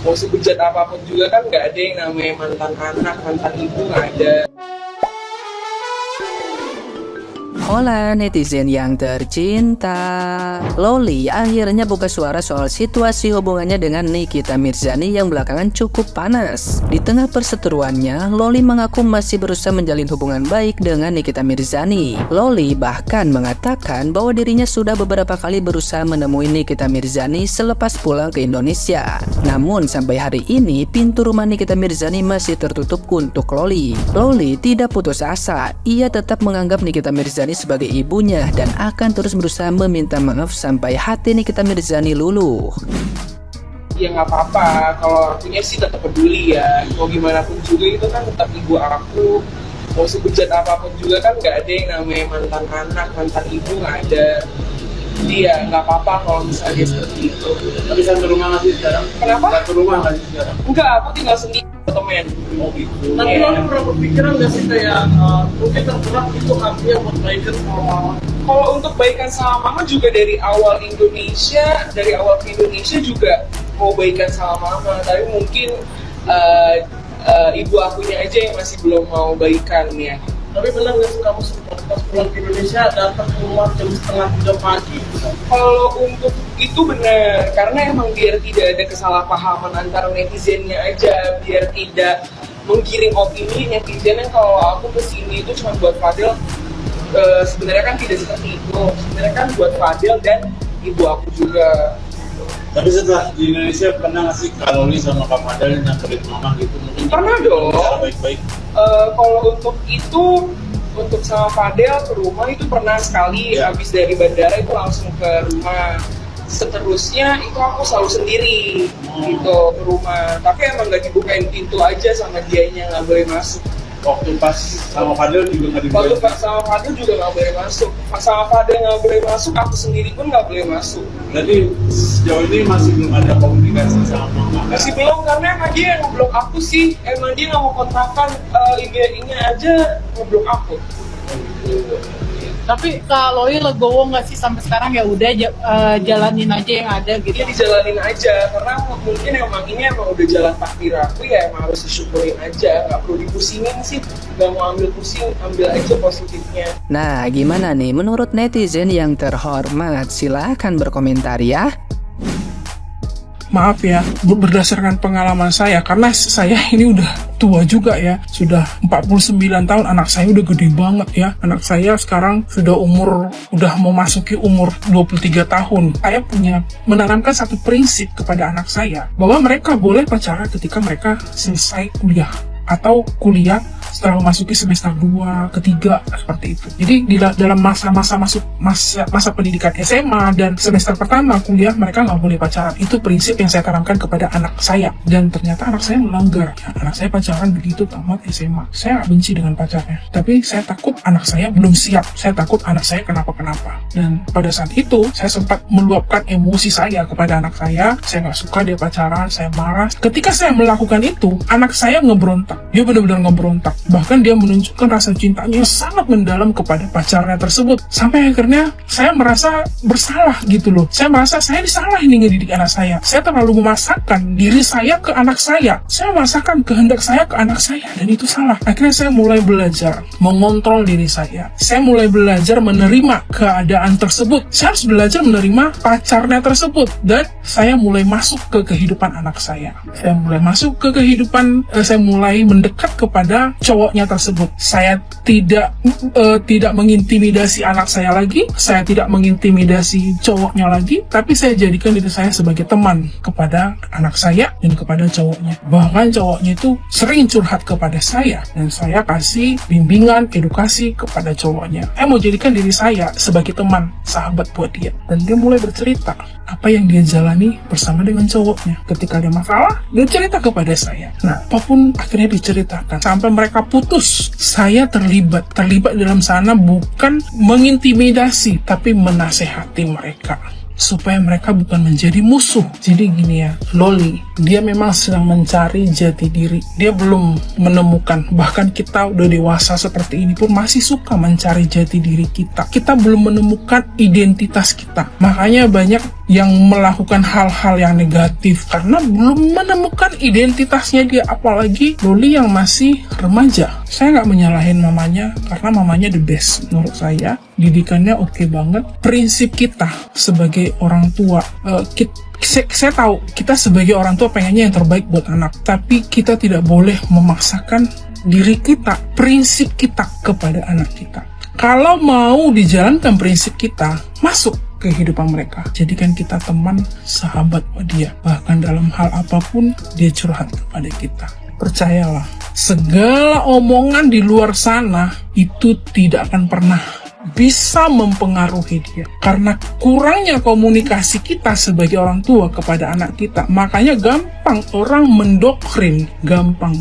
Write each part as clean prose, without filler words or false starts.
Mau sebejat apapun juga kan nggak ada yang namanya mantan anak, mantan ibu, nggak ada. Hola netizen yang tercinta, Loli akhirnya buka suara soal situasi hubungannya dengan Nikita Mirzani yang belakangan cukup panas. Di tengah perseteruannya, Loli mengaku masih berusaha menjalin hubungan baik dengan Nikita Mirzani. Loli bahkan mengatakan bahwa dirinya sudah beberapa kali berusaha menemui Nikita Mirzani selepas pulang ke Indonesia. Namun sampai hari ini pintu rumah Nikita Mirzani masih tertutup untuk Loli. Loli tidak putus asa, ia tetap menganggap Nikita Mirzani sebagai ibunya dan akan terus berusaha meminta maaf sampai hati Nikita Mirzani luluh. Ya nggak apa-apa, kalau akunya sih tetap peduli ya. Mau gimana pun juga itu kan tetap ibu aku. Mau sebejat apapun juga kan nggak ada yang namanya mantan anak, mantan ibu, nggak ada. Jadi ya nggak apa-apa kalau misalnya seperti itu. Tapi sampai rumah nggak sih sekarang? Kenapa? Satu rumah nggak sih sekarang? Enggak, aku tinggal sendiri, temen. Oh gitu. Tapi Iya. lo pernah berpikiran nggak sih kayak mungkin terberat itu artinya buat baikan sama mama? Kalau untuk baikan sama mama juga dari awal ke Indonesia juga mau baikan sama mama, tapi mungkin ibu akunya aja yang masih belum mau baikan ya. Tapi benar nggak sih kamu sempat pas pulang ke Indonesia datang ke rumah jam 2:30 pagi? Kalau untuk itu benar, karena emang biar tidak ada kesalahpahaman antara netizennya aja, biar tidak menggiring opini netizen yang kalau aku kesini itu cuma buat Fadil. Sebenarnya kan tidak seperti itu, sebenarnya kan buat Fadil dan ibu aku juga. Tapi setelah di Indonesia pernah nggak sih Loli sama Kak Fadil nyamperin mama gitu? Mungkin Pernah dong. Baik-baik. Kalau untuk itu, untuk sama Fadel ke rumah itu pernah sekali. Ya. Habis dari bandara itu langsung ke rumah. Seterusnya itu aku selalu sendiri gitu ke rumah. Tapi emang nggak dibukain pintu aja sama dianya, nggak boleh masuk. Waktu pas sama Fadil juga nggak Waktu dibukain. sama Fadel juga nggak boleh masuk. Pas sama Fadel nggak boleh masuk, aku sendiri pun nggak boleh masuk. Jadi sejauh ini masih belum ada komunikasi sama mama. Masih belum, karena emang dia yang ngeblok aku sih. Emang dia nggak mau kontakkan, IG-nya aja ngeblok aku. Tapi kalau legowo nggak sih sampai sekarang, ya udah jalanin aja yang ada gitu. Dia dijalanin aja, karena mungkin emang ini emang udah jalan takdir aku, ya emang harus disyukurin aja, nggak perlu dipusingin sih, nggak mau ambil pusing, ambil aja positifnya. Nah, gimana nih menurut netizen yang terhormat? Silahkan berkomentar ya. Maaf ya, berdasarkan pengalaman saya, karena saya ini udah tua juga ya, sudah 49 tahun, anak saya udah gede banget ya. Anak saya sekarang udah mau masuki umur 23 tahun. Saya punya menanamkan satu prinsip kepada anak saya, bahwa mereka boleh pacaran ketika mereka selesai kuliah, atau kuliah setelah memasuki semester 2, ketiga, seperti itu. Jadi dalam masa pendidikan SMA dan semester pertama kuliah, mereka nggak boleh pacaran. Itu prinsip yang saya tanamkan kepada anak saya. Dan ternyata anak saya melanggar. Ya, anak saya pacaran begitu tamat SMA. Saya nggak benci dengan pacarnya. Tapi saya takut anak saya belum siap. Saya takut anak saya kenapa-kenapa. Dan pada saat itu, saya sempat meluapkan emosi saya kepada anak saya. Saya nggak suka dia pacaran, saya marah. Ketika saya melakukan itu, anak saya ngeberontak. Dia benar-benar ngeberontak. Bahkan dia menunjukkan rasa cintanya yang sangat mendalam kepada pacarnya tersebut. Sampai akhirnya saya merasa bersalah gitu loh. Saya merasa saya disalah ini ngedidik anak saya. Saya terlalu memasakkan diri saya ke anak saya. Saya memasakkan kehendak saya ke anak saya. Dan itu salah. Akhirnya saya mulai belajar mengontrol diri saya. Saya mulai belajar menerima keadaan tersebut. Saya harus belajar menerima pacarnya tersebut. Dan saya mulai masuk ke kehidupan anak saya. Saya mulai masuk ke kehidupan, saya mulai mendekat kepada cowoknya tersebut. Saya tidak mengintimidasi anak saya lagi, saya tidak mengintimidasi cowoknya lagi, tapi saya jadikan diri saya sebagai teman kepada anak saya dan kepada cowoknya. Bahkan cowoknya itu sering curhat kepada saya, dan saya kasih bimbingan, edukasi kepada cowoknya. Saya mau jadikan diri saya sebagai teman, sahabat buat dia. Dan dia mulai bercerita apa yang dia jalani bersama dengan cowoknya. Ketika dia masalah, dia cerita kepada saya. Nah, apapun akhirnya diceritakan sampai mereka putus. Saya terlibat dalam sana, bukan mengintimidasi, tapi menasehati mereka supaya mereka bukan menjadi musuh. Jadi gini ya, Loli, dia memang sedang mencari jati diri. Dia belum menemukan, bahkan kita udah dewasa seperti ini pun masih suka mencari jati diri kita. Kita belum menemukan identitas kita. Makanya banyak yang melakukan hal-hal yang negatif karena belum menemukan identitasnya dia, apalagi Loli yang masih remaja. Saya nggak menyalahin mamanya karena mamanya the best menurut saya, didikannya oke banget. Prinsip kita sebagai orang tua, saya tahu kita sebagai orang tua pengennya yang terbaik buat anak, tapi kita tidak boleh memaksakan diri kita, prinsip kita kepada anak kita. Kalau mau dijalankan prinsip kita, masuk kehidupan mereka. Jadikan kita teman, sahabat buat dia. Bahkan dalam hal apapun, dia curhat kepada kita. Percayalah, segala omongan di luar sana itu tidak akan pernah bisa mempengaruhi dia. Karena kurangnya komunikasi kita sebagai orang tua kepada anak kita, makanya gampang orang mendoktrin. Gampang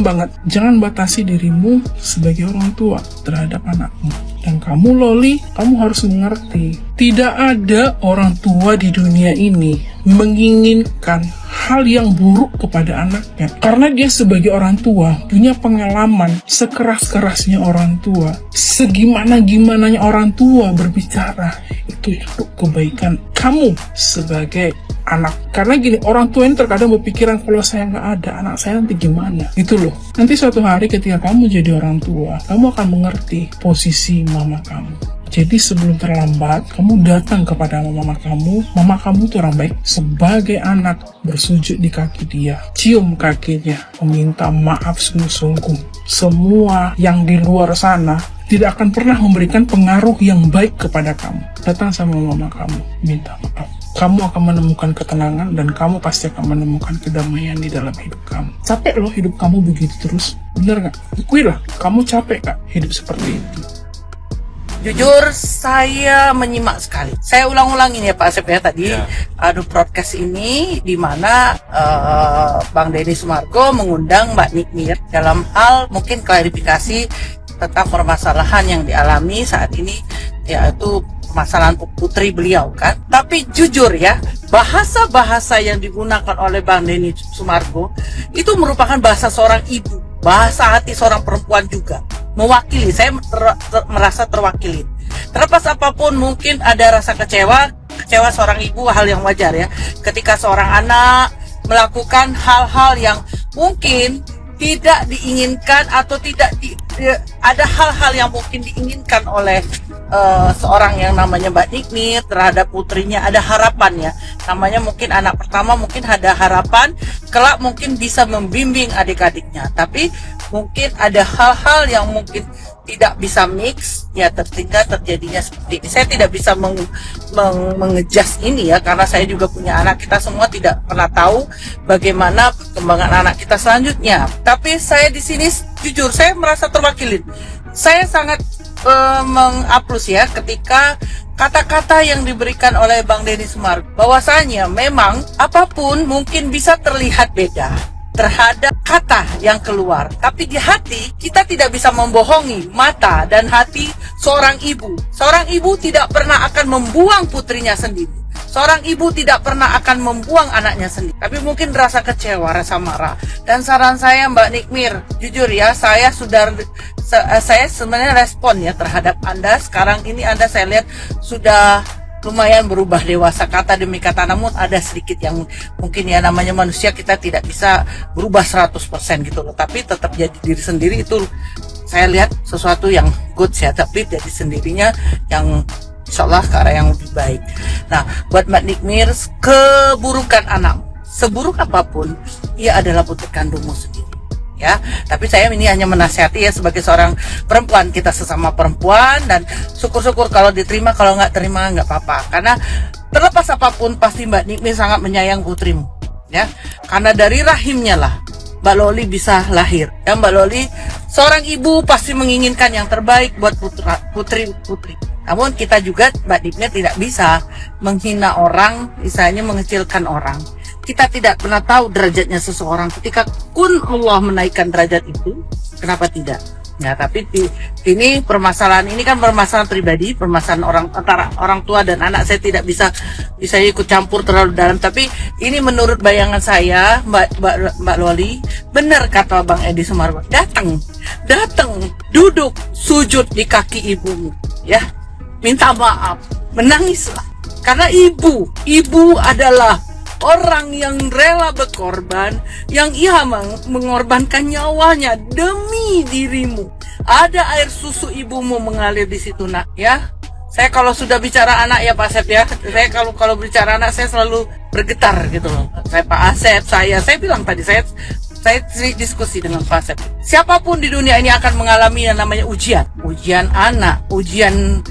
banget. Jangan batasi dirimu sebagai orang tua terhadap anakmu. Dan kamu Loli, kamu harus mengerti, tidak ada orang tua di dunia ini menginginkan hal yang buruk kepada anaknya. Karena dia sebagai orang tua punya pengalaman sekeras-kerasnya orang tua, segimana-gimananya orang tua berbicara, itu untuk kebaikan kamu sebagai anak. Karena gini, orang tua ini terkadang berpikiran kalau saya nggak ada, anak saya nanti gimana? Itu loh. Nanti suatu hari ketika kamu jadi orang tua, kamu akan mengerti posisi mama kamu. Jadi sebelum terlambat, kamu datang kepada mama kamu itu orang baik. Sebagai anak, bersujud di kaki dia, cium kakinya, meminta maaf sungguh-sungguh. Semua yang di luar sana tidak akan pernah memberikan pengaruh yang baik kepada kamu. Datang sama mama kamu, minta maaf. Kamu akan menemukan ketenangan dan kamu pasti akan menemukan kedamaian di dalam hidup kamu. Capek loh hidup kamu begitu terus, bener gak? Akuilah, kamu capek gak hidup seperti itu? Jujur saya menyimak sekali. Saya ulang-ulangin ya Pak Asep ya tadi broadcast ini di mana Bang Deddy Sumargo mengundang Mbak Nikmir dalam hal mungkin klarifikasi tentang permasalahan yang dialami saat ini, yaitu permasalahan putri beliau kan. Tapi jujur ya, bahasa-bahasa yang digunakan oleh Bang Deddy Sumargo itu merupakan bahasa seorang ibu, bahasa hati seorang perempuan juga. Mewakili, saya merasa terwakili. Terlepas apapun, mungkin ada rasa kecewa seorang ibu, hal yang wajar ya. Ketika seorang anak melakukan hal-hal yang mungkin tidak diinginkan atau ada hal-hal yang mungkin diinginkan oleh seorang yang namanya Mbak Nikmir terhadap putrinya, ada harapan ya. Namanya mungkin anak pertama, mungkin ada harapan kelak mungkin bisa membimbing adik-adiknya, tapi mungkin ada hal-hal yang mungkin tidak bisa mix ya, terjadinya seperti ini. Saya tidak bisa mengejas ini ya, karena saya juga punya anak. Kita semua tidak pernah tahu bagaimana perkembangan anak kita selanjutnya. Tapi saya di sini jujur saya merasa terwakili. Saya sangat mengapresiasi ya ketika kata-kata yang diberikan oleh Bang Deddy Sumargo, bahwasanya memang apapun mungkin bisa terlihat beda terhadap kata yang keluar, tapi di hati kita tidak bisa membohongi mata dan hati seorang ibu. Seorang ibu tidak pernah akan membuang putrinya sendiri. Seorang ibu tidak pernah akan membuang anaknya sendiri. Tapi mungkin rasa kecewa, rasa marah. Dan saran saya Mbak Nikmir, jujur ya, saya sebenarnya respon ya terhadap Anda. Sekarang ini Anda saya lihat sudah lumayan berubah dewasa, kata demi kata, namun ada sedikit yang mungkin ya, namanya manusia, kita tidak bisa berubah 100% gitu loh, tapi tetap jadi diri sendiri. Itu saya lihat sesuatu yang good ya, tapi jadi sendirinya yang insyaallah ke arah yang lebih baik. Nah, buat Mbak Nikmir, keburukan anak seburuk apapun, ia adalah putri kandungmu sendiri ya. Tapi saya ini hanya menasihati ya sebagai seorang perempuan, kita sesama perempuan, dan syukur-syukur kalau diterima, kalau nggak terima nggak apa-apa, karena terlepas apapun pasti Mbak Nikmir sangat menyayang putrimu ya, karena dari rahimnya lah Mbak Loli bisa lahir ya. Mbak Loli seorang ibu pasti menginginkan yang terbaik buat putri. Namun kita juga Mbak Nikmir tidak bisa menghina orang, misalnya mengecilkan orang. Kita tidak pernah tahu derajatnya seseorang. Ketika kun Allah menaikkan derajat itu, kenapa tidak? Ya, tapi ini permasalahan ini kan permasalahan pribadi, permasalahan antara orang tua dan anak. Saya tidak bisa ikut campur terlalu dalam. Tapi ini menurut bayangan saya, Mbak Loli, benar kata Bang Edi Sumargo. Datang, duduk, sujud di kaki ibumu, ya, minta maaf, menangislah. Karena ibu adalah orang yang rela berkorban, yang ia mengorbankan nyawanya demi dirimu. Ada air susu ibumu mengalir di situ, nak, ya. Saya kalau sudah bicara anak ya Pak Asep ya, saya kalau bicara anak saya selalu bergetar gitu loh. Saya Pak Asep, saya bilang tadi saya sering diskusi dengan Pak Asep. Siapapun di dunia ini akan mengalami yang namanya ujian anak, ujian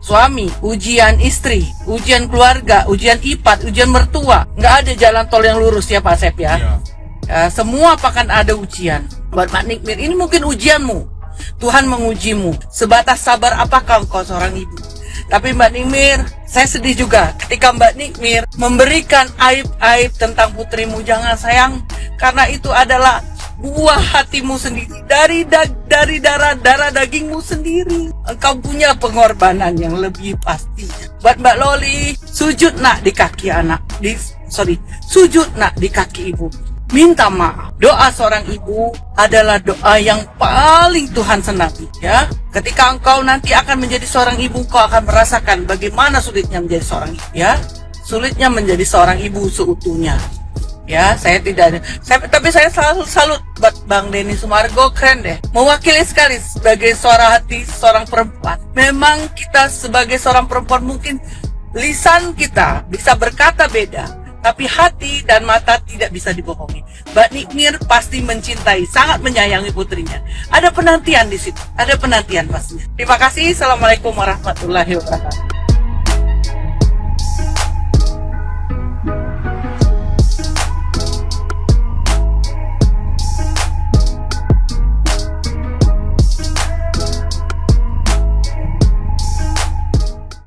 suami, ujian istri, ujian keluarga, ujian ipat, ujian mertua. Nggak ada jalan tol yang lurus ya Pak Asep ya. Semua akan ada ujian. Buat Mbak Nikmir, ini mungkin ujianmu. Tuhan mengujimu. Sebatas sabar apakah engkau seorang ibu? Tapi Mbak Nikmir, saya sedih juga ketika Mbak Nikmir memberikan aib-aib tentang putrimu. Jangan sayang, karena itu adalah buah hatimu sendiri, dari darah dagingmu sendiri. Engkau punya pengorbanan yang lebih pasti. Buat Mbak Loli, sujud nak di kaki sujud nak di kaki ibu. Minta maaf. Doa seorang ibu adalah doa yang paling Tuhan senangi, ya. Ketika engkau nanti akan menjadi seorang ibu, engkau akan merasakan bagaimana sulitnya menjadi seorang ibu, ya. Sulitnya menjadi seorang ibu seutuhnya. Ya, tapi saya selalu salut buat Bang Denny Sumargo, keren deh. Mewakili sekali sebagai suara hati seorang perempuan. Memang kita sebagai seorang perempuan mungkin lisan kita bisa berkata beda, tapi hati dan mata tidak bisa dibohongi. Mbak Nikmir pasti mencintai, sangat menyayangi putrinya. Ada penantian di situ, ada penantian pastinya. Terima kasih. Assalamualaikum warahmatullahi wabarakatuh.